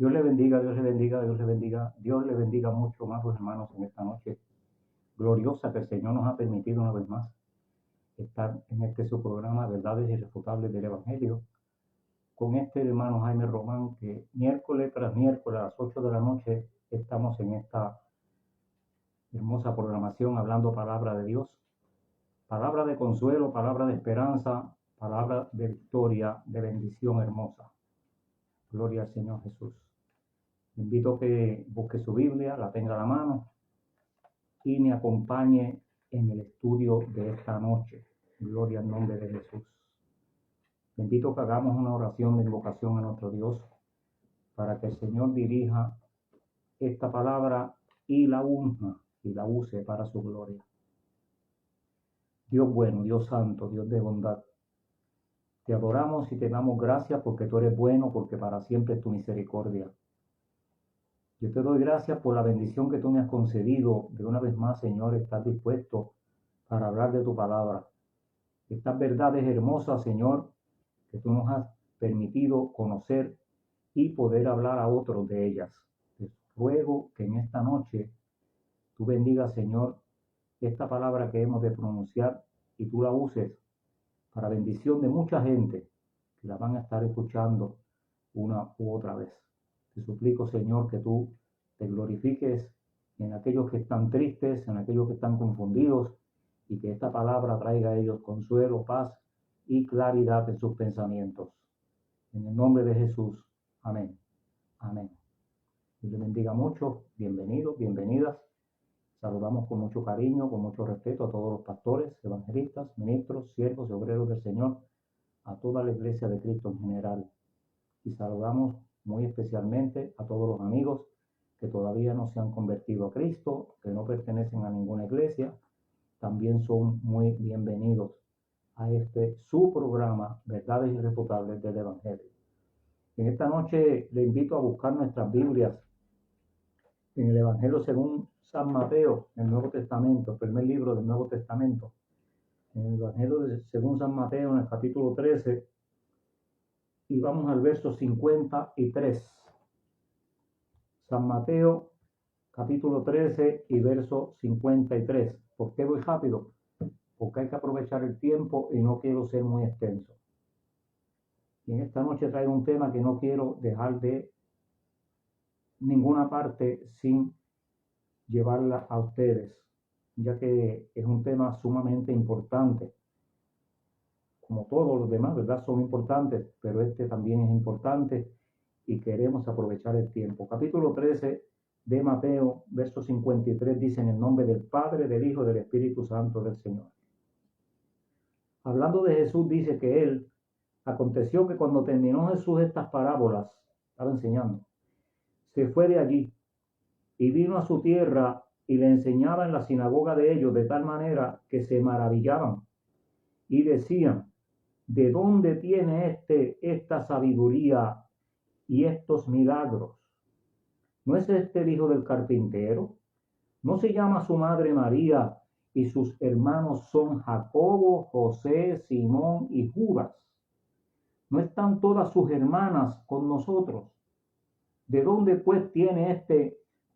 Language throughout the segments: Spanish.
Dios le bendiga, Dios le bendiga, Dios le bendiga. Dios le bendiga mucho, amados hermanos, en esta noche gloriosa que el Señor nos ha permitido una vez más estar en este su programa, Verdades Irrefutables del Evangelio, con este hermano Jaime Román, que miércoles tras miércoles a las 8 de la noche estamos en esta hermosa programación hablando palabra de Dios, palabra de consuelo, palabra de esperanza, palabra de victoria, de bendición hermosa. Gloria al Señor Jesús. Le invito a que busque su Biblia, la tenga a la mano y me acompañe en el estudio de esta noche. Gloria al nombre de Jesús. Le invito a que hagamos una oración de invocación a nuestro Dios para que el Señor dirija esta palabra y la unja y la use para su gloria. Dios bueno, Dios santo, Dios de bondad, te adoramos y te damos gracias porque tú eres bueno, porque para siempre es tu misericordia. Yo te doy gracias por la bendición que tú me has concedido. De una vez más, Señor, estás dispuesto para hablar de tu palabra. Estas verdades hermosas, Señor, que tú nos has permitido conocer y poder hablar a otros de ellas. Te ruego que en esta noche tú bendigas, Señor, esta palabra que hemos de pronunciar y tú la uses para bendición de mucha gente que la van a estar escuchando una u otra vez. Te suplico, Señor, que tú te glorifiques en aquellos que están tristes, en aquellos que están confundidos, y que esta palabra traiga a ellos consuelo, paz y claridad en sus pensamientos. En el nombre de Jesús. Amén. Amén. Dios les bendiga mucho. Bienvenidos, bienvenidas. Saludamos con mucho cariño, con mucho respeto a todos los pastores, evangelistas, ministros, siervos y obreros del Señor, a toda la iglesia de Cristo en general. Y saludamos muy especialmente a todos los amigos que todavía no se han convertido a Cristo, que no pertenecen a ninguna iglesia. También son muy bienvenidos a este su programa, Verdades Irrefutables del Evangelio. En esta noche le invito a buscar nuestras Biblias en el Evangelio según San Mateo, en el Nuevo Testamento, el primer libro del Nuevo Testamento. En el Evangelio según San Mateo, en el capítulo 13, y vamos al verso 53. San Mateo, capítulo 13 y verso 53. ¿Por qué voy rápido? Porque hay que aprovechar el tiempo y no quiero ser muy extenso. Y en esta noche traigo un tema que no quiero dejar de ninguna parte sin llevarla a ustedes, ya que es un tema sumamente importante. Como todos los demás, ¿verdad? Son importantes, pero este también es importante y queremos aprovechar el tiempo. Capítulo 13 de Mateo, verso 53, dice: en el nombre del Padre, del Hijo y del Espíritu Santo del Señor. Hablando de Jesús, dice que aconteció que cuando terminó Jesús estas parábolas, estaba enseñando, se fue de allí y vino a su tierra y le enseñaba en la sinagoga de ellos, de tal manera que se maravillaban y decían: ¿de dónde tiene esta sabiduría y estos milagros? ¿No es este el hijo del carpintero? ¿No se llama su madre María y sus hermanos son Jacobo, José, Simón y Judas? ¿No están todas sus hermanas con nosotros? ¿De dónde pues tiene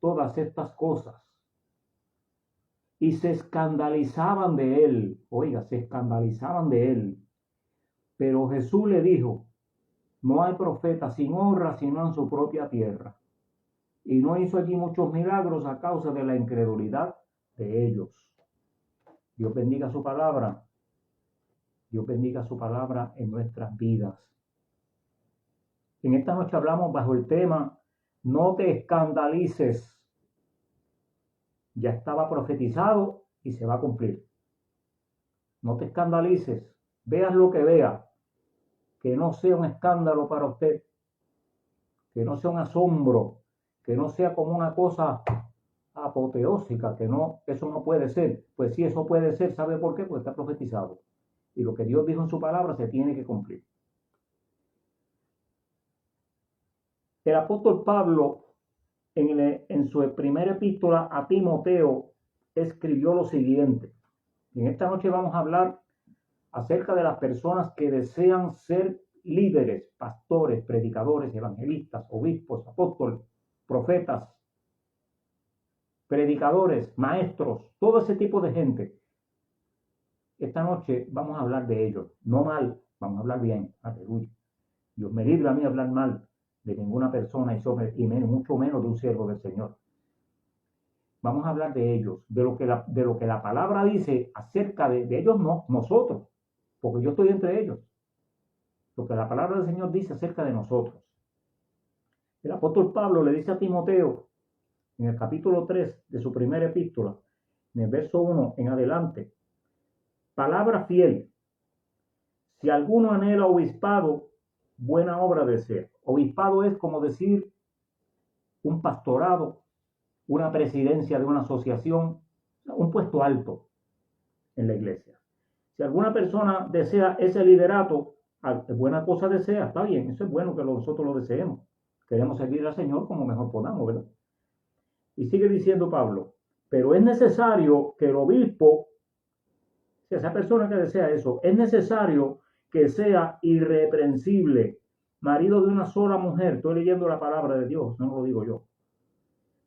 todas estas cosas? Y se escandalizaban de él. Oiga, se escandalizaban de él. Pero Jesús le dijo: no hay profeta sin honra sino en su propia tierra. Y no hizo allí muchos milagros a causa de la incredulidad de ellos. Dios bendiga su palabra. Dios bendiga su palabra en nuestras vidas. En esta noche hablamos bajo el tema: no te escandalices. Ya estaba profetizado y se va a cumplir. No te escandalices. Veas lo que veas. Que no sea un escándalo para usted. Que no sea un asombro. Que no sea como una cosa apoteósica, que no, eso no puede ser. Pues sí, eso puede ser. ¿Sabe por qué? Porque está profetizado. Y lo que Dios dijo en su palabra se tiene que cumplir. El apóstol Pablo, en su primera epístola a Timoteo, escribió lo siguiente. En esta noche vamos a hablar acerca de las personas que desean ser líderes, pastores, predicadores, evangelistas, obispos, apóstoles, profetas, predicadores, maestros, todo ese tipo de gente. Esta noche vamos a hablar de ellos, no mal, vamos a hablar bien, aleluya. Dios me libre a mí hablar mal de ninguna persona y mucho menos de un siervo del Señor. Vamos a hablar de ellos, de lo que la palabra dice acerca de ellos, no, nosotros, porque yo estoy entre ellos. Lo que la palabra del Señor dice acerca de nosotros. El apóstol Pablo le dice a Timoteo, en el capítulo 3 de su primera epístola, en el verso 1 en adelante, palabra fiel, si alguno anhela obispado, buena obra desea. Obispado es como decir un pastorado, una presidencia de una asociación, un puesto alto en la iglesia. Si alguna persona desea ese liderato, buena cosa desea, está bien, eso es bueno que nosotros lo deseemos. Queremos servir al Señor como mejor podamos, ¿verdad? Y sigue diciendo Pablo, pero es necesario que el obispo, si esa persona que desea eso, es necesario que sea irreprensible, marido de una sola mujer. Estoy leyendo la palabra de Dios, no lo digo yo.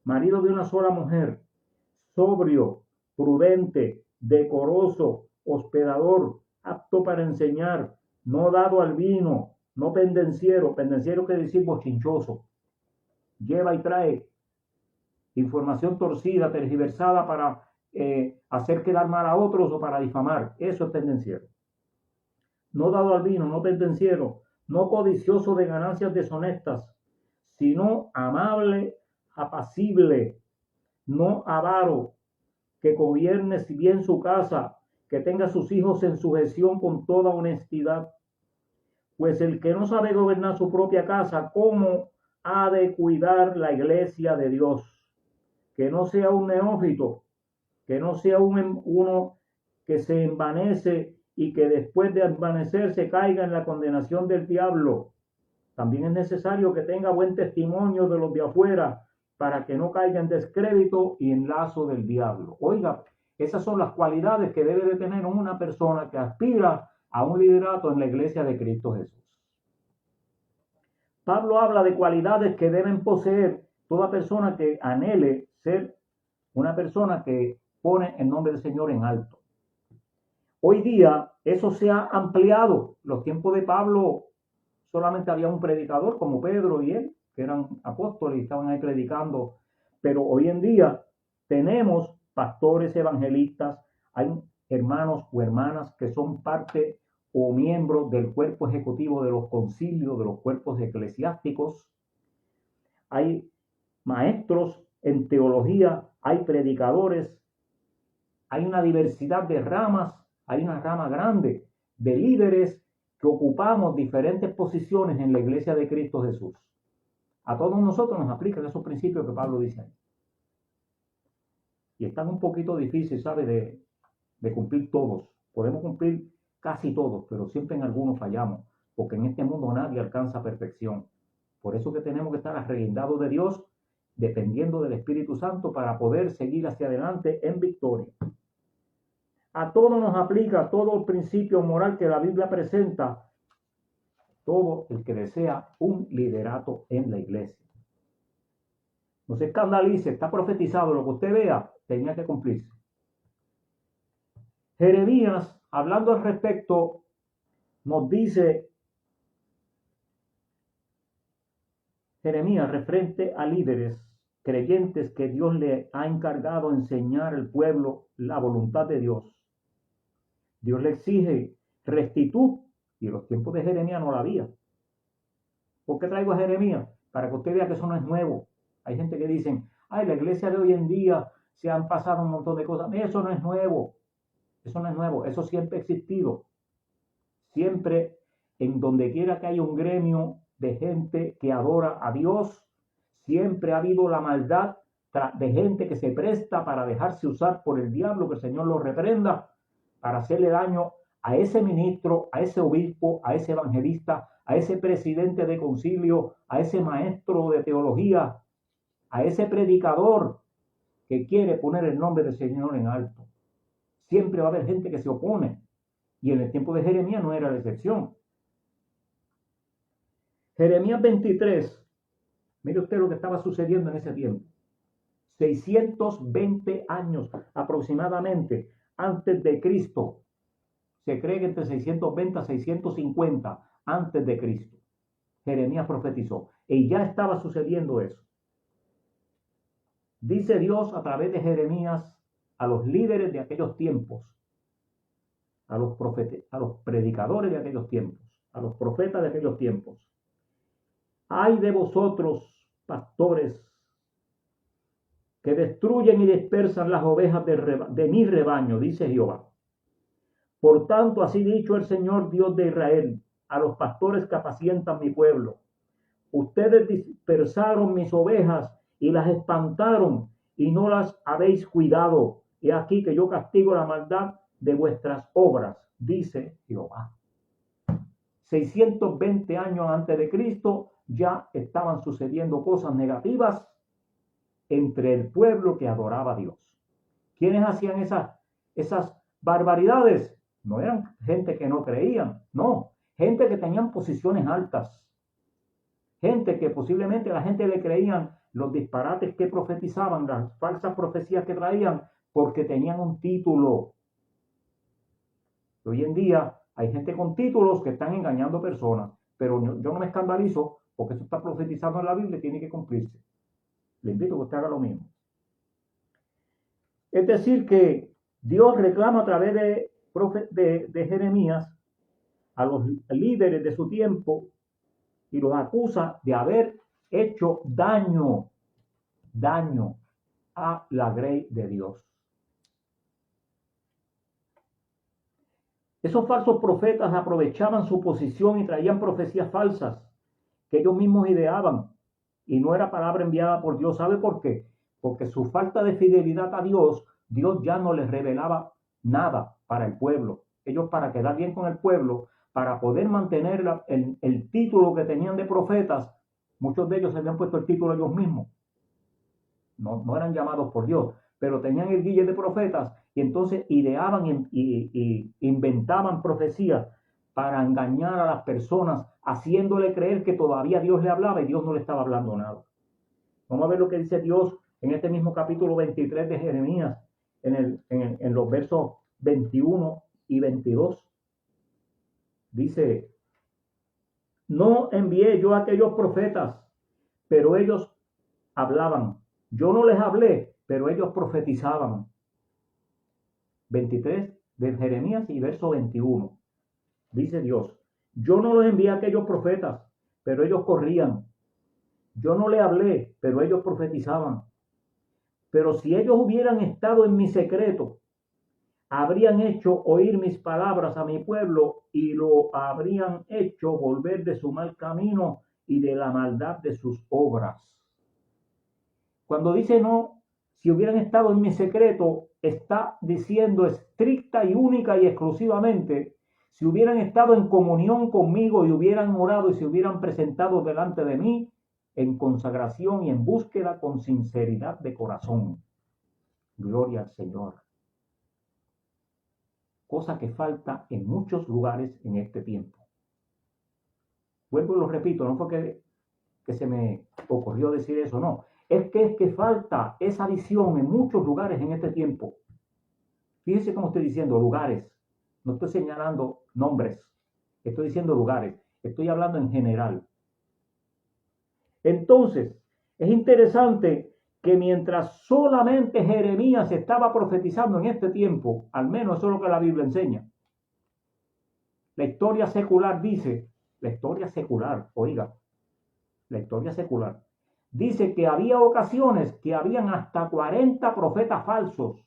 Marido de una sola mujer, sobrio, prudente, decoroso, hospedador, apto para enseñar, no dado al vino, no pendenciero. Pendenciero quiere decir bochinchoso. Lleva y trae información torcida, tergiversada para hacer quedar mal a otros o para difamar. Eso es pendenciero. No dado al vino, no pendenciero, no codicioso de ganancias deshonestas, sino amable, apacible, no avaro, que gobierne bien su casa, que tenga sus hijos en sujeción con toda honestidad. Pues el que no sabe gobernar su propia casa, ¿cómo ha de cuidar la iglesia de Dios? Que no sea un neófito, que no sea uno que se envanece y que después de envanecerse caiga en la condenación del diablo. También es necesario que tenga buen testimonio de los de afuera para que no caiga en descrédito y en lazo del diablo. Oiga, esas son las cualidades que debe de tener una persona que aspira a un liderato en la iglesia de Cristo Jesús. Pablo habla de cualidades que deben poseer toda persona que anhele ser una persona que pone el nombre del Señor en alto. Hoy día eso se ha ampliado. Los tiempos de Pablo solamente había un predicador como Pedro y él, que eran apóstoles y estaban ahí predicando. Pero hoy en día tenemos pastores evangelistas, hay hermanos o hermanas que son parte o miembros del cuerpo ejecutivo de los concilios, de los cuerpos eclesiásticos. Hay maestros en teología, hay predicadores, hay una diversidad de ramas, hay una rama grande de líderes que ocupamos diferentes posiciones en la iglesia de Cristo Jesús. A todos nosotros nos aplican esos principios que Pablo dice ahí. Y están un poquito difíciles, ¿sabe? De cumplir todos. Podemos cumplir casi todos, pero siempre en algunos fallamos, porque en este mundo nadie alcanza perfección. Por eso que tenemos que estar arreguindados de Dios, dependiendo del Espíritu Santo para poder seguir hacia adelante en victoria. A todos nos aplica todo el principio moral que la Biblia presenta, todo el que desea un liderato en la iglesia. No se escandalice, está profetizado, lo que usted vea tenía que cumplirse. Jeremías, hablando al respecto, nos dice, Jeremías, referente a líderes creyentes que Dios le ha encargado enseñar al pueblo la voluntad de Dios. Dios le exige rectitud, y en los tiempos de Jeremías no la había. ¿Por qué traigo a Jeremías? Para que usted vea que eso no es nuevo. Hay gente que dicen, ay, la iglesia de hoy en día se han pasado un montón de cosas. Eso no es nuevo. Eso no es nuevo. Eso siempre ha existido. Siempre, en donde quiera que haya un gremio de gente que adora a Dios, siempre ha habido la maldad de gente que se presta para dejarse usar por el diablo, que el Señor lo reprenda, para hacerle daño a ese ministro, a ese obispo, a ese evangelista, a ese presidente de concilio, a ese maestro de teología, a ese predicador que quiere poner el nombre del Señor en alto. Siempre va a haber gente que se opone. Y en el tiempo de Jeremías no era la excepción. Jeremías 23, mire usted lo que estaba sucediendo en ese tiempo. 620 años aproximadamente antes de Cristo. Se cree que entre 620 a 650 antes de Cristo. Jeremías profetizó. Y ya estaba sucediendo eso. Dice Dios a través de Jeremías a los líderes de aquellos tiempos, a los predicadores de aquellos tiempos, a los profetas de aquellos tiempos. Ay de vosotros, pastores, que destruyen y dispersan las ovejas de mi rebaño, dice Jehová. Por tanto, así dicho el Señor Dios de Israel, a los pastores que apacientan mi pueblo. Ustedes dispersaron mis ovejas y las espantaron y no las habéis cuidado. He aquí que yo castigo la maldad de vuestras obras, dice Jehová. 620 años antes de Cristo ya estaban sucediendo cosas negativas entre el pueblo que adoraba a Dios. ¿Quiénes hacían esas barbaridades? No eran gente que no creían, no, gente que tenían posiciones altas, gente que posiblemente la gente le creían los disparates que profetizaban, las falsas profecías que traían, porque tenían un título. Hoy en día hay gente con títulos que están engañando personas, pero yo no me escandalizo porque eso está profetizado en la Biblia y tiene que cumplirse. Le invito a que usted haga lo mismo. Es decir, que Dios reclama a través de Jeremías a los líderes de su tiempo y los acusa de haber hecho daño a la grey de Dios. Esos falsos profetas aprovechaban su posición y traían profecías falsas que ellos mismos ideaban y no era palabra enviada por Dios. ¿Sabe por qué? Porque su falta de fidelidad a Dios, Dios ya no les revelaba nada para el pueblo. Ellos, para quedar bien con el pueblo, para poder mantener el título que tenían de profetas, muchos de ellos se habían puesto el título ellos mismos. No eran llamados por Dios, pero tenían el guille de profetas y entonces ideaban y inventaban profecías para engañar a las personas, haciéndole creer que todavía Dios le hablaba y Dios no le estaba hablando nada. Vamos a ver lo que dice Dios en este mismo capítulo 23 de Jeremías, en los versos 21 y 22. Dice: no envié yo a aquellos profetas, pero ellos hablaban. Yo no les hablé, pero ellos profetizaban. 23 de Jeremías y verso 21. Dice Dios: yo no los envié a aquellos profetas, pero ellos corrían. Yo no les hablé, pero ellos profetizaban. Pero si ellos hubieran estado en mi secreto, habrían hecho oír mis palabras a mi pueblo y lo habrían hecho volver de su mal camino y de la maldad de sus obras. Cuando dice no, si hubieran estado en mi secreto, está diciendo estricta y única y exclusivamente, si hubieran estado en comunión conmigo y hubieran orado y se hubieran presentado delante de mí en consagración y en búsqueda con sinceridad de corazón. Gloria al Señor. Cosa que falta en muchos lugares en este tiempo. Vuelvo y lo repito, no fue que se me ocurrió decir eso, no. Es que falta esa visión en muchos lugares en este tiempo. Fíjese cómo estoy diciendo lugares. No estoy señalando nombres. Estoy diciendo lugares. Estoy hablando en general. Entonces, es interesante que mientras solamente Jeremías estaba profetizando en este tiempo, al menos eso es lo que la Biblia enseña. La historia secular dice, la historia secular, dice que había ocasiones que habían hasta 40 profetas falsos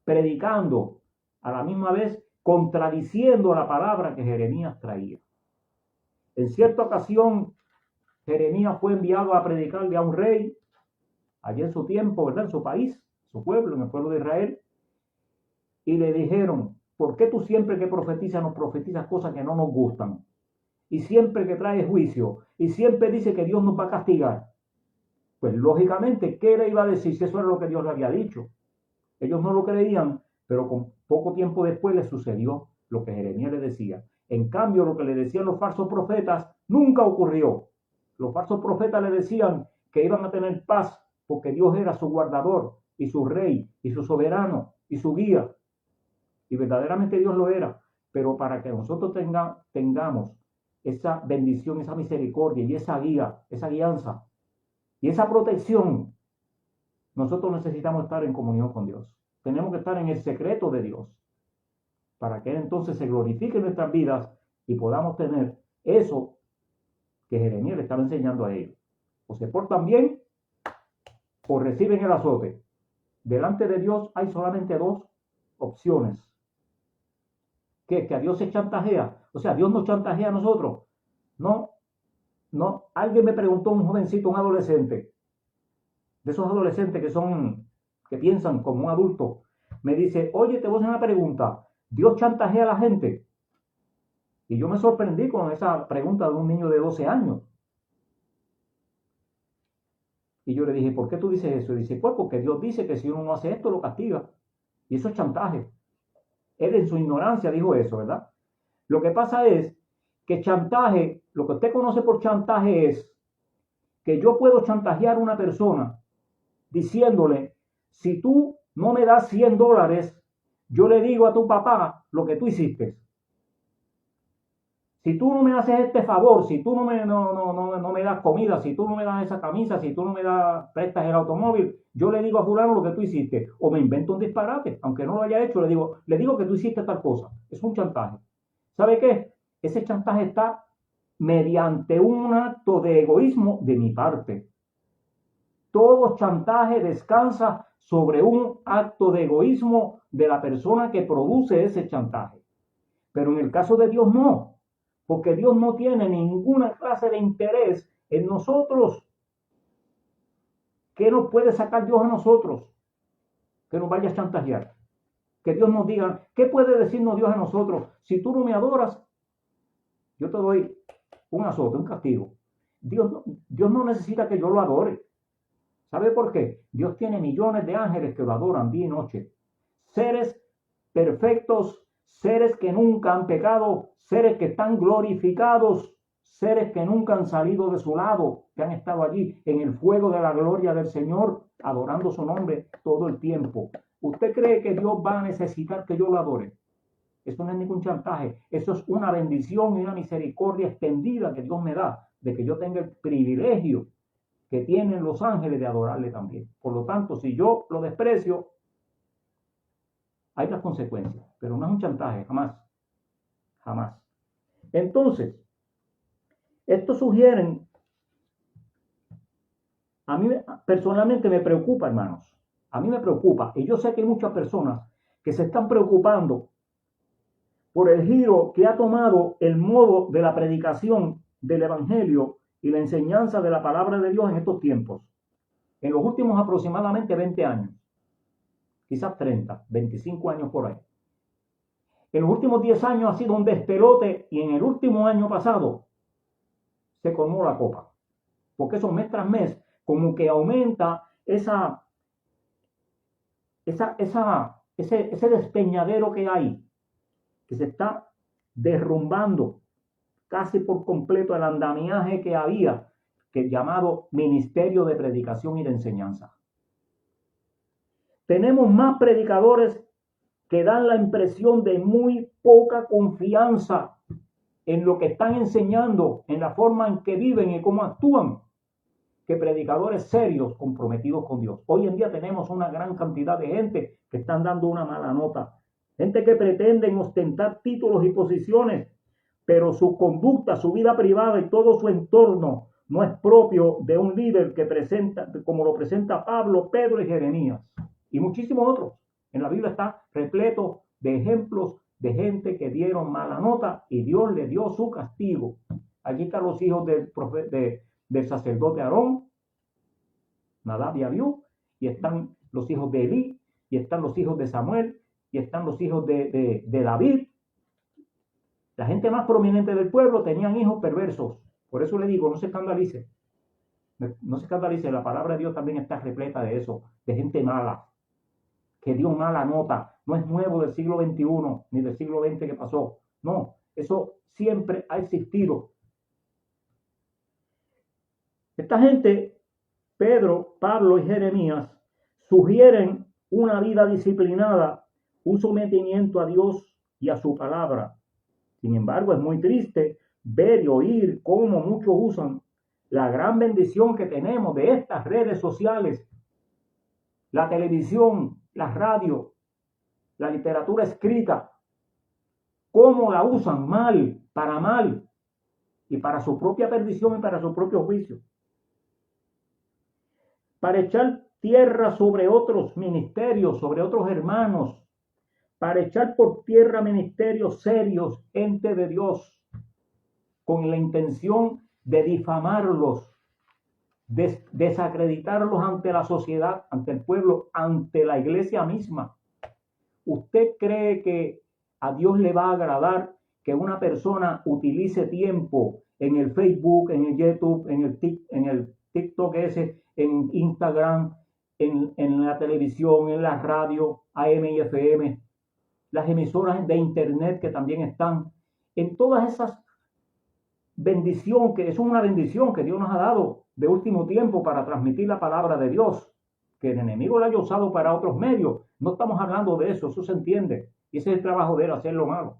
predicando, a la misma vez contradiciendo la palabra que Jeremías traía. En cierta ocasión, Jeremías fue enviado a predicarle a un rey, allí en su tiempo, ¿verdad? En su país, su pueblo, en el pueblo de Israel, y le dijeron: ¿por qué tú siempre que profetizas nos profetizas cosas que no nos gustan? Y siempre que traes juicio, y siempre dice que Dios nos va a castigar. Pues lógicamente, ¿qué le iba a decir si eso era lo que Dios le había dicho? Ellos no lo creían, pero con poco tiempo después les sucedió lo que Jeremías le decía. En cambio, lo que le decían los falsos profetas Nunca ocurrió. Los falsos profetas le decían que iban a tener paz porque Dios era su guardador y su rey y su soberano y su guía. Y verdaderamente Dios lo era. Pero para que nosotros tengamos esa bendición, esa misericordia y esa guía, esa guianza y esa protección, nosotros necesitamos estar en comunión con Dios. Tenemos que estar en el secreto de Dios para que Él entonces se glorifique en nuestras vidas y podamos tener eso que Jeremías le estaba enseñando a ellos. O se portan bien o reciben el azote. Delante de Dios hay solamente dos opciones. Que a Dios se chantajea. O sea, Dios nos chantajea a nosotros. No, no. Alguien me preguntó, un jovencito, un adolescente, de esos adolescentes que piensan como un adulto, me dice, oye, te voy a hacer una pregunta. ¿Dios chantajea a la gente? Y yo me sorprendí con esa pregunta de un niño de 12 años. Y yo le dije, ¿por qué tú dices eso? Y dice, pues porque Dios dice que si uno no hace esto, lo castiga. Y eso es chantaje. Él en su ignorancia dijo eso, ¿verdad? Lo que pasa es que chantaje, lo que usted conoce por chantaje es que yo puedo chantajear a una persona diciéndole, si tú no me das $100, yo le digo a tu papá lo que tú hiciste. Si tú no me haces este favor, si tú no me das comida, si tú no me das esa camisa, si tú no me prestas el automóvil, yo le digo a fulano lo que tú hiciste. O me invento un disparate, aunque no lo haya hecho, le digo que tú hiciste tal cosa. Es un chantaje. ¿Sabe qué? Ese chantaje está mediante un acto de egoísmo de mi parte. Todo chantaje descansa sobre un acto de egoísmo de la persona que produce ese chantaje. Pero en el caso de Dios no, porque Dios no tiene ninguna clase de interés en nosotros. ¿Qué nos puede sacar Dios a nosotros? Que nos vaya a chantajear. Que Dios nos diga, ¿qué puede decirnos Dios a nosotros? Si tú no me adoras, yo te doy un azote, un castigo. Dios no necesita que yo lo adore. ¿Sabe por qué? Dios tiene millones de ángeles que lo adoran día y noche. Seres perfectos, seres que nunca han pecado, seres que están glorificados, seres que nunca han salido de su lado, que han estado allí en el fuego de la gloria del Señor, adorando su nombre todo el tiempo. ¿Usted cree que Dios va a necesitar que yo lo adore? Eso no es ningún chantaje, eso es una bendición y una misericordia extendida que Dios me da, de que yo tenga el privilegio que tienen los ángeles de adorarle también. Por lo tanto, si yo lo desprecio, hay las consecuencias, pero no es un chantaje, jamás, jamás. Entonces, estos sugieren, a mí personalmente me preocupa, hermanos, a mí me preocupa, y yo sé que hay muchas personas que se están preocupando por el giro que ha tomado el modo de la predicación del evangelio y la enseñanza de la palabra de Dios en estos tiempos, en los últimos aproximadamente 20 años, quizás 30, 25 años por ahí. En los últimos 10 años ha sido un despelote y en el último año pasado se colmó la copa. Porque eso mes tras mes como que aumenta ese despeñadero que hay, que se está derrumbando casi por completo el andamiaje que había, que llamado Ministerio de Predicación y de Enseñanza. Tenemos más predicadores que dan la impresión de muy poca confianza en lo que están enseñando, en la forma en que viven y cómo actúan, que predicadores serios comprometidos con Dios. Hoy en día tenemos una gran cantidad de gente que están dando una mala nota, gente que pretenden ostentar títulos y posiciones, pero su conducta, su vida privada y todo su entorno no es propio de un líder que presenta, como lo presenta Pablo, Pedro y Jeremías, y muchísimos otros. En la Biblia está repleto de ejemplos de gente que dieron mala nota y Dios le dio su castigo. Allí están los hijos del sacerdote Aarón, Nadab y Abiú, y están los hijos de Elí, y están los hijos de Samuel, y están los hijos de David. La gente más prominente del pueblo tenían hijos perversos. Por eso le digo, no se escandalice. No se escandalice, la palabra de Dios también está repleta de eso, de gente mala, que dio mala nota. No es nuevo del siglo XXI, ni del siglo XX que pasó. No, eso siempre ha existido. Esta gente, Pedro, Pablo y Jeremías, sugieren una vida disciplinada, un sometimiento a Dios y a su palabra. Sin embargo, es muy triste ver y oír cómo muchos usan la gran bendición que tenemos de estas redes sociales, la televisión, la radio, la literatura escrita, cómo la usan mal y para su propia perdición y para su propio juicio, para echar tierra sobre otros ministerios, sobre otros hermanos, para echar por tierra ministerios serios, ente de Dios, con la intención de difamarlos, de desacreditarlos ante la sociedad, ante el pueblo, ante la iglesia misma. ¿Usted cree que a Dios le va a agradar que una persona utilice tiempo en el Facebook, en el YouTube, en el TikTok ese, en Instagram, en la televisión, en la radio, AM y FM, las emisoras de internet que también están, en todas esas bendiciones, que es una bendición que Dios nos ha dado de último tiempo para transmitir la palabra de Dios, que el enemigo la haya usado para otros medios? No estamos hablando de eso, eso se entiende, y ese es el trabajo de él, hacer lo malo.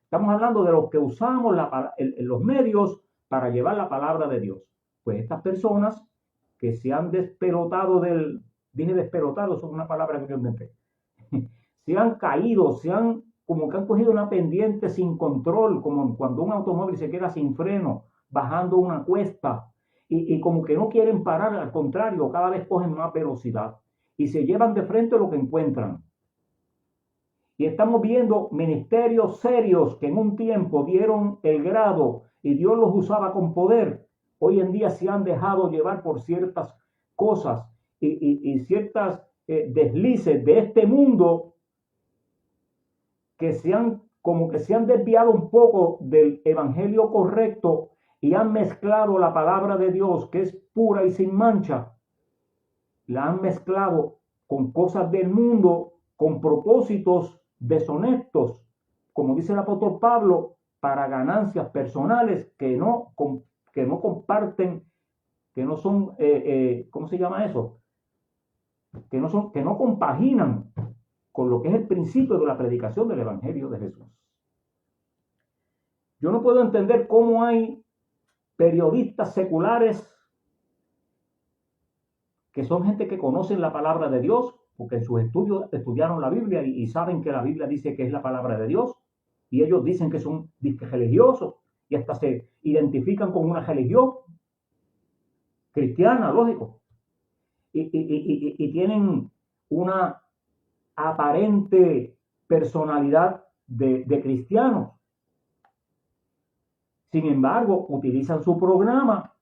Estamos hablando de los que usamos los medios para llevar la palabra de Dios. Pues estas personas que se han despelotado dije despelotado, eso es una palabra que yo inventé, se han caído, como que han cogido una pendiente sin control, como cuando un automóvil se queda sin freno, bajando una cuesta, y como que no quieren parar, al contrario, cada vez cogen más velocidad y se llevan de frente lo que encuentran. Y estamos viendo ministerios serios que en un tiempo dieron el grado y Dios los usaba con poder. Hoy en día se han dejado llevar por ciertas cosas y ciertas deslices de este mundo que se han desviado un poco del evangelio correcto y han mezclado la palabra de Dios, que es pura y sin mancha, la han mezclado con cosas del mundo, con propósitos deshonestos, como dice el apóstol Pablo, para ganancias personales que no comparten, que no son, ¿cómo se llama eso? Que no compaginan con lo que es el principio de la predicación del evangelio de Jesús. Yo no puedo entender cómo hay periodistas seculares que son gente que conocen la palabra de Dios, porque en sus estudios estudiaron la Biblia y saben que la Biblia dice que es la palabra de Dios, y ellos dicen que son religiosos y hasta se identifican con una religión cristiana, lógico, y tienen una aparente personalidad de cristianos. Sin embargo, utilizan su programa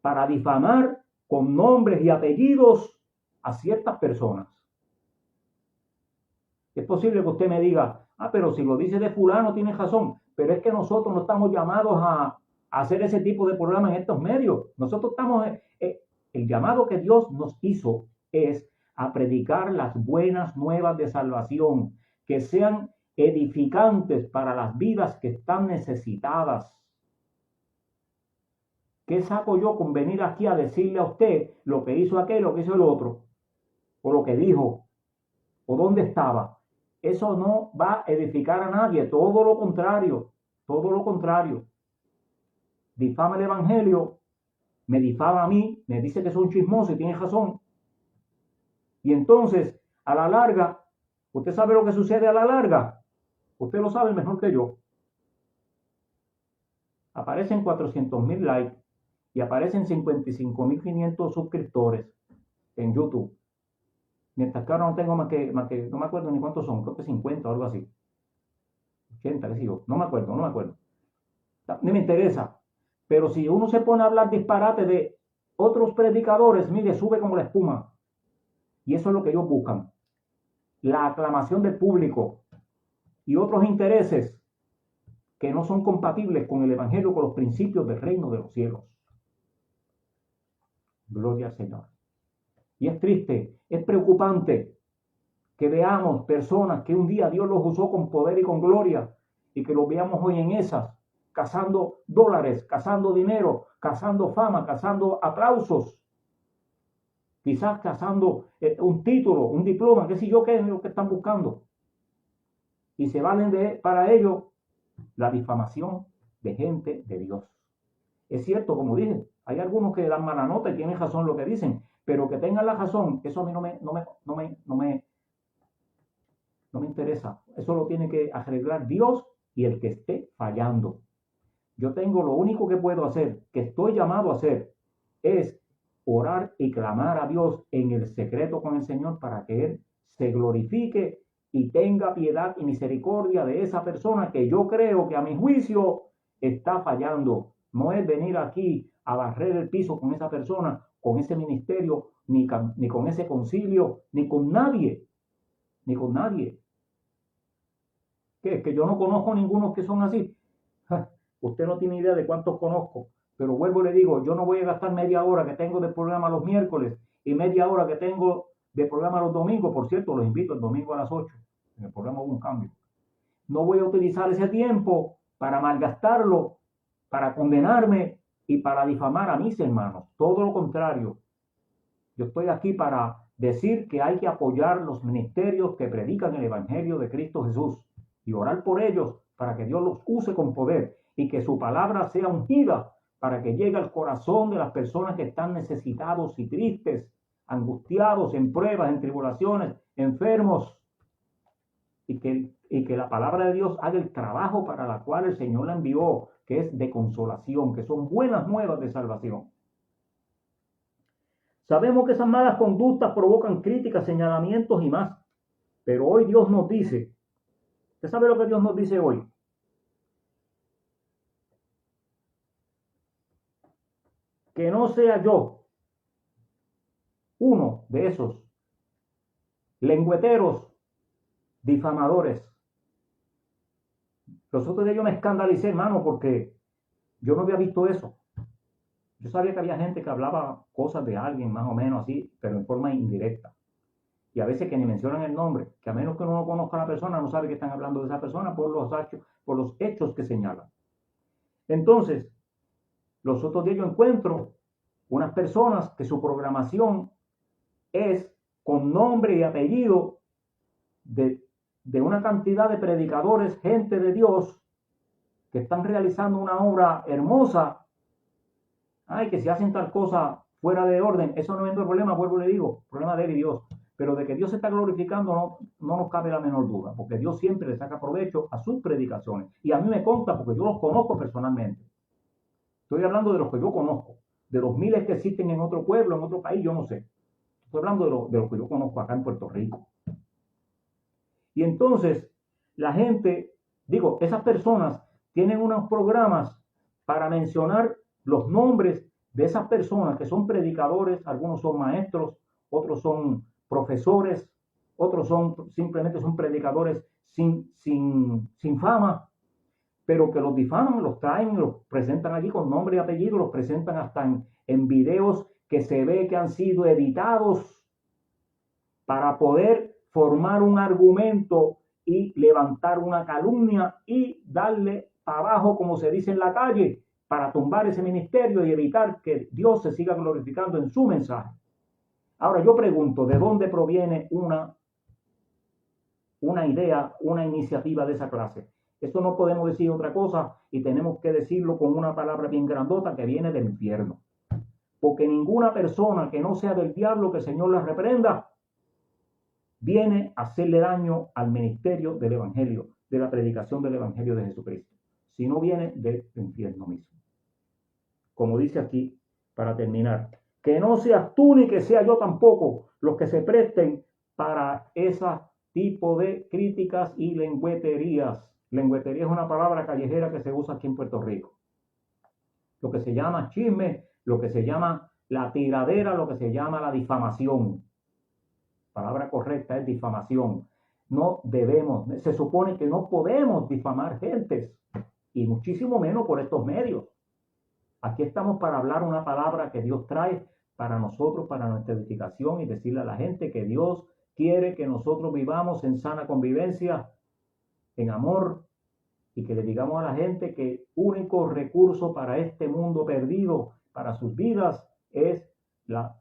para difamar con nombres y apellidos a ciertas personas. Es posible que usted me diga, pero si lo dice de fulano tiene razón, pero es que nosotros no estamos llamados a hacer ese tipo de programa en estos medios. Nosotros estamos, el llamado que Dios nos hizo es a predicar las buenas nuevas de salvación, que sean edificantes para las vidas que están necesitadas. ¿Qué saco yo con venir aquí a decirle a usted lo que hizo aquel, lo que hizo el otro? O lo que dijo, o dónde estaba. Eso no va a edificar a nadie, todo lo contrario, todo lo contrario. Difama el evangelio, me difama a mí, me dice que soy un chismoso y tiene razón. Y entonces, a la larga, ¿usted sabe lo que sucede a la larga? Usted lo sabe mejor que yo. Aparecen 400,000 likes y aparecen 55,500 suscriptores en YouTube. Mientras que ahora no tengo más que, no me acuerdo ni cuántos son, creo que 50 o algo así. 80, qué sé yo, no me acuerdo. Ni me interesa. Pero si uno se pone a hablar disparate de otros predicadores, mire, sube como la espuma. Y eso es lo que ellos buscan. La aclamación del público y otros intereses que no son compatibles con el evangelio, con los principios del reino de los cielos. Gloria al Señor. Y es triste, es preocupante que veamos personas que un día Dios los usó con poder y con gloria y que los veamos hoy en esas cazando dólares, cazando dinero, cazando fama, cazando aplausos, quizás cazando un título, un diploma, qué sé yo qué es lo que están buscando. Y se valen para ello la difamación de gente de Dios. Es cierto, como dije, hay algunos que dan mala nota y tienen razón lo que dicen, pero que tengan la razón, eso a mí no me interesa. Eso lo tiene que arreglar Dios y el que esté fallando. Yo tengo lo único que puedo hacer, que estoy llamado a hacer, es orar y clamar a Dios en el secreto con el Señor para que Él se glorifique y tenga piedad y misericordia de esa persona que yo creo que a mi juicio está fallando. No es venir aquí a barrer el piso con esa persona, con ese ministerio, ni con ese concilio, ni con nadie. Ni con nadie. ¿Qué? Que yo no conozco ninguno que son así. Usted no tiene idea de cuántos conozco. Pero vuelvo y le digo, yo no voy a gastar media hora que tengo de programa los miércoles y media hora que tengo de programa los domingos. Por cierto, los invito el domingo a las 8. En el programa hubo un cambio. No voy a utilizar ese tiempo para malgastarlo, para condenarme y para difamar a mis hermanos. Todo lo contrario. Yo estoy aquí para decir que hay que apoyar los ministerios que predican el Evangelio de Cristo Jesús y orar por ellos para que Dios los use con poder y que su palabra sea ungida para que llegue al corazón de las personas que están necesitados y tristes, angustiados, en pruebas, en tribulaciones, enfermos, y que la palabra de Dios haga el trabajo para la cual el Señor la envió, que es de consolación, que son buenas nuevas de salvación. Sabemos que esas malas conductas provocan críticas, señalamientos y más. Pero hoy Dios nos dice, ¿usted sabe lo que Dios nos dice hoy? Que no sea yo uno de esos lengüeteros, difamadores. Los otros días yo me escandalicé, hermano, porque yo no había visto eso. Yo sabía que había gente que hablaba cosas de alguien más o menos así, pero en forma indirecta. Y a veces que ni mencionan el nombre, que a menos que uno no conozca a la persona, no sabe que están hablando de esa persona por los hechos que señalan. Entonces, los otros días yo encuentro unas personas que su programación es con nombre y apellido de una cantidad de predicadores, gente de Dios, que están realizando una obra hermosa. Ay, que si hacen tal cosa fuera de orden, eso no es el problema, vuelvo y le digo, problema de él y Dios. Pero de que Dios se está glorificando no nos cabe la menor duda, porque Dios siempre le saca provecho a sus predicaciones. Y a mí me consta porque yo los conozco personalmente. Estoy hablando de los que yo conozco, de los miles que existen en otro pueblo, en otro país, yo no sé. Estoy hablando de los que yo conozco acá en Puerto Rico. Y entonces, la gente, digo, esas personas tienen unos programas para mencionar los nombres de esas personas que son predicadores, algunos son maestros, otros son profesores, otros simplemente son predicadores sin fama, pero que los difaman, los traen, los presentan allí con nombre y apellido, los presentan hasta en videos que se ve que han sido editados para poder formar un argumento y levantar una calumnia y darle para abajo, como se dice en la calle, para tumbar ese ministerio y evitar que Dios se siga glorificando en su mensaje. Ahora yo pregunto, ¿de dónde proviene una idea, una iniciativa de esa clase? Esto no podemos decir otra cosa y tenemos que decirlo con una palabra bien grandota que viene del infierno. Porque ninguna persona que no sea del diablo, que el Señor la reprenda, viene a hacerle daño al ministerio del Evangelio, de la predicación del Evangelio de Jesucristo, si no viene del infierno mismo. Como dice aquí, para terminar, que no seas tú ni que sea yo tampoco los que se presten para ese tipo de críticas y lengüeterías. Lengüetería es una palabra callejera que se usa aquí en Puerto Rico. Lo que se llama chisme, lo que se llama la tiradera, lo que se llama la difamación. Palabra correcta es difamación. No debemos, se supone que no podemos difamar gentes, y muchísimo menos por estos medios. Aquí estamos para hablar una palabra que Dios trae para nosotros, para nuestra edificación, y decirle a la gente que Dios quiere que nosotros vivamos en sana convivencia, en amor y que le digamos a la gente que el único recurso para este mundo perdido, para sus vidas, es la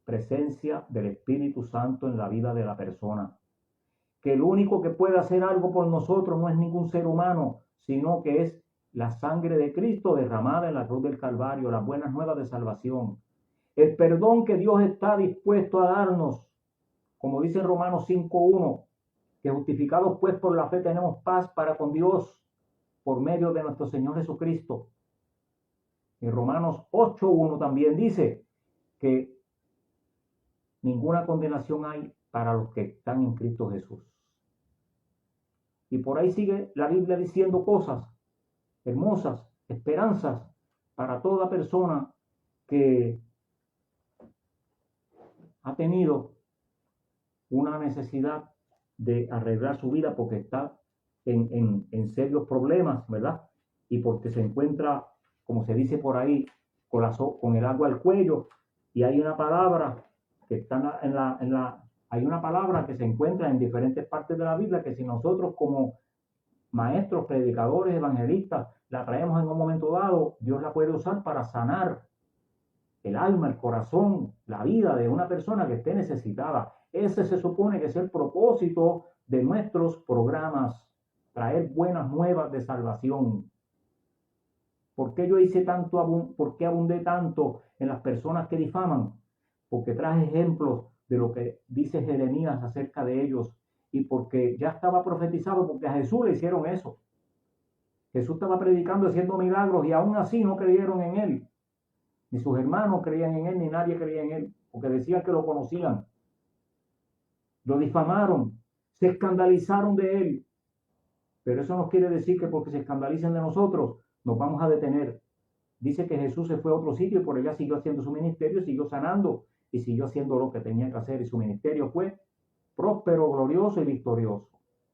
presencia del Espíritu Santo en la vida de la persona. Que el único que puede hacer algo por nosotros no es ningún ser humano, sino que es la sangre de Cristo derramada en la cruz del Calvario, las buenas nuevas de salvación. El perdón que Dios está dispuesto a darnos, como dice en Romanos 5:1, que justificados pues por la fe tenemos paz para con Dios por medio de nuestro Señor Jesucristo. En Romanos 8:1 también dice que ninguna condenación hay para los que están en Cristo Jesús. Y por ahí sigue la Biblia diciendo cosas hermosas, esperanzas para toda persona que ha tenido una necesidad de arreglar su vida porque está en serios problemas, ¿verdad? Y porque se encuentra, como se dice por ahí, con el agua al cuello. Y hay una palabra que está hay una palabra que se encuentra en diferentes partes de la Biblia que si nosotros como maestros, predicadores, evangelistas, la traemos en un momento dado, Dios la puede usar para sanar el alma, el corazón, la vida de una persona que esté necesitada. Ese se supone que es el propósito de nuestros programas, traer buenas nuevas de salvación. ¿Por qué yo hice tanto, por qué abundé tanto en las personas que difaman? Porque traje ejemplos de lo que dice Jeremías acerca de ellos y porque ya estaba profetizado, porque a Jesús le hicieron eso. Jesús estaba predicando, haciendo milagros y aún así no creyeron en él. Ni sus hermanos creían en él, ni nadie creía en él, porque decían que lo conocían. Lo difamaron, se escandalizaron de él. Pero eso no quiere decir que porque se escandalicen de nosotros, nos vamos a detener. Dice que Jesús se fue a otro sitio y por allá siguió haciendo su ministerio, siguió sanando y siguió haciendo lo que tenía que hacer. Y su ministerio fue próspero, glorioso y victorioso.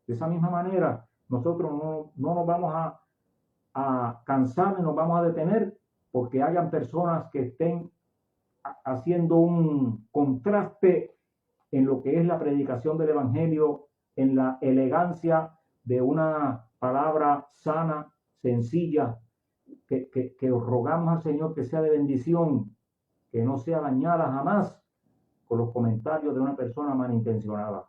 De esa misma manera, nosotros no nos vamos a cansar y nos vamos a detener porque hayan personas que estén haciendo un contraste en lo que es la predicación del Evangelio, en la elegancia de una palabra sana, sencilla, que rogamos al Señor que sea de bendición, que no sea dañada jamás con los comentarios de una persona malintencionada.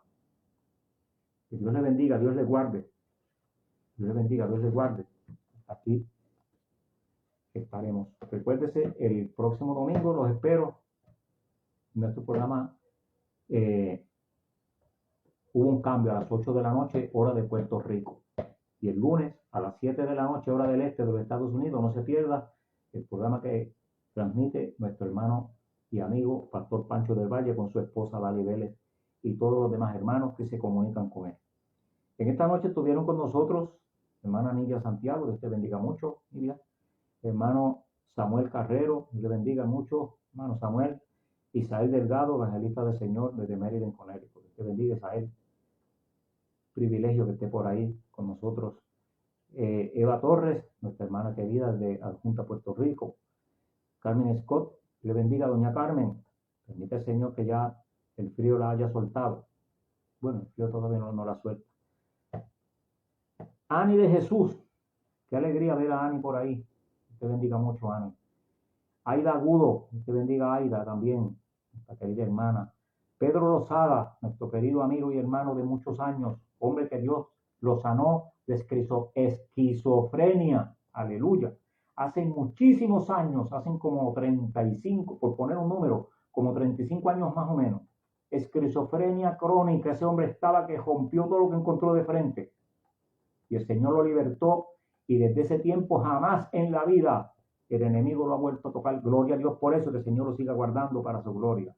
Que Dios le bendiga, Dios le guarde. Dios le bendiga, Dios le guarde. Aquí estaremos. Recuérdese, el próximo domingo los espero. En nuestro programa hubo un cambio a las 8 de la noche, hora de Puerto Rico. Y el lunes a las 7 de la noche, hora del este de los Estados Unidos, no se pierda el programa que transmite nuestro hermano y amigo Pastor Pancho del Valle con su esposa Dali Vélez y todos los demás hermanos que se comunican con él. En esta noche estuvieron con nosotros hermana Nidia Santiago, Dios te bendiga mucho, Nidia. Hermano Samuel Carrero, Dios le bendiga mucho, hermano Samuel. Isael Delgado, evangelista del Señor desde Maryland, Connecticut. Dios te bendiga, Isael. Privilegio que esté por ahí con nosotros. Eva Torres, nuestra hermana querida de Adjunta, Puerto Rico. Carmen Scott, le bendiga a doña Carmen. Permite el Señor que ya el frío la haya soltado. Bueno, el frío todavía no la suelta. Ani de Jesús, qué alegría ver a Ani por ahí. Te bendiga mucho, Ani. Aida Agudo, te bendiga Aida también, nuestra querida hermana. Pedro Lozada, nuestro querido amigo y hermano de muchos años, hombre que Dios lo sanó de esquizofrenia, aleluya. Hace muchísimos años, hacen como 35, por poner un número, como 35 años más o menos. Esquizofrenia crónica, ese hombre estaba que rompió todo lo que encontró de frente. Y el Señor lo libertó y desde ese tiempo jamás en la vida el enemigo lo ha vuelto a tocar. Gloria a Dios por eso, que el Señor lo siga guardando para su gloria.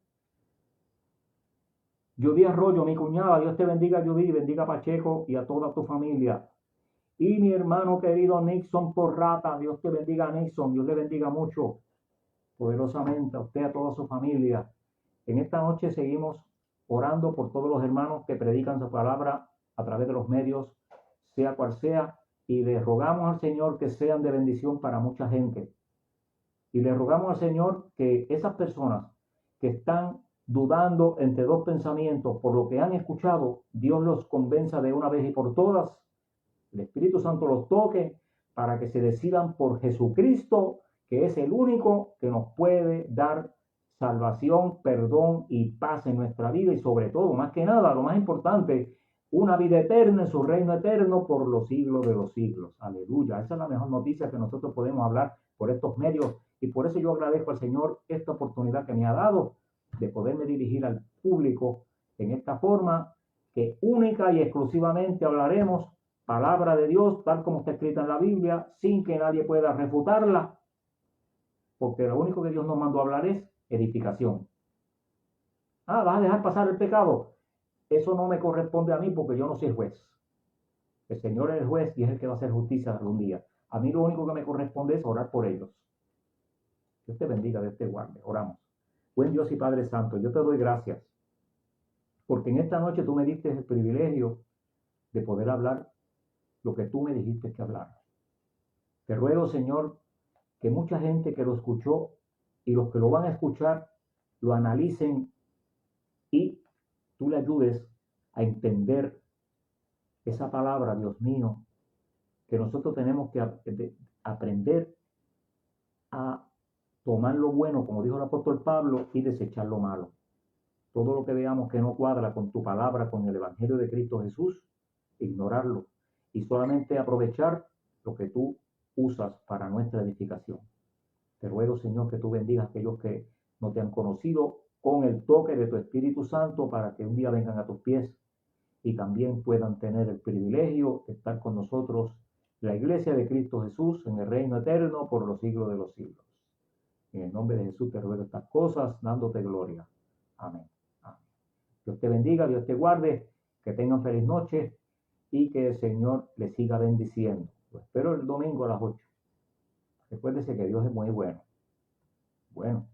Judy Arroyo, mi cuñada, Dios te bendiga, Judy, bendiga a Pacheco y a toda tu familia. Y mi hermano querido Nixon Porrata, Dios te bendiga, Nixon, Dios le bendiga mucho, poderosamente a usted, a toda su familia. En esta noche seguimos orando por todos los hermanos que predican su palabra a través de los medios, sea cual sea, y le rogamos al Señor que sean de bendición para mucha gente. Y le rogamos al Señor que esas personas que están dudando entre dos pensamientos por lo que han escuchado, Dios los convenza de una vez y por todas el Espíritu Santo los toque para que se decidan por Jesucristo, que es el único que nos puede dar salvación, perdón y paz en nuestra vida y sobre todo, más que nada, lo más importante, una vida eterna en su reino eterno por los siglos de los siglos. Aleluya. Esa es la mejor noticia que nosotros podemos hablar por estos medios y por eso yo agradezco al Señor esta oportunidad que me ha dado de poderme dirigir al público en esta forma que única y exclusivamente hablaremos palabra de Dios tal como está escrita en la Biblia sin que nadie pueda refutarla, porque lo único que Dios nos mandó a hablar es edificación. ¿Vas a dejar pasar el pecado? Eso no me corresponde a mí porque yo no soy el juez. El Señor es el juez y es el que va a hacer justicia algún día. A mí lo único que me corresponde es orar por ellos. Dios te bendiga, Dios te guarde. Oramos. Buen Dios y Padre Santo, yo te doy gracias porque en esta noche tú me diste el privilegio de poder hablar lo que tú me dijiste que hablar. Te ruego, Señor, que mucha gente que lo escuchó y los que lo van a escuchar lo analicen y tú le ayudes a entender esa palabra, Dios mío, que nosotros tenemos que aprender a tomar lo bueno, como dijo el apóstol Pablo, y desechar lo malo. Todo lo que veamos que no cuadra con tu palabra, con el Evangelio de Cristo Jesús, ignorarlo y solamente aprovechar lo que tú usas para nuestra edificación. Te ruego, Señor, que tú bendigas a aquellos que no te han conocido con el toque de tu Espíritu Santo para que un día vengan a tus pies y también puedan tener el privilegio de estar con nosotros, la iglesia de Cristo Jesús, en el reino eterno por los siglos de los siglos. En el nombre de Jesús te ruego estas cosas, dándote gloria. Amén. Amén. Dios te bendiga, Dios te guarde, que tengan feliz noche y que el Señor les siga bendiciendo. Lo espero el domingo a las 8. Recuérdese que Dios es muy bueno. Bueno.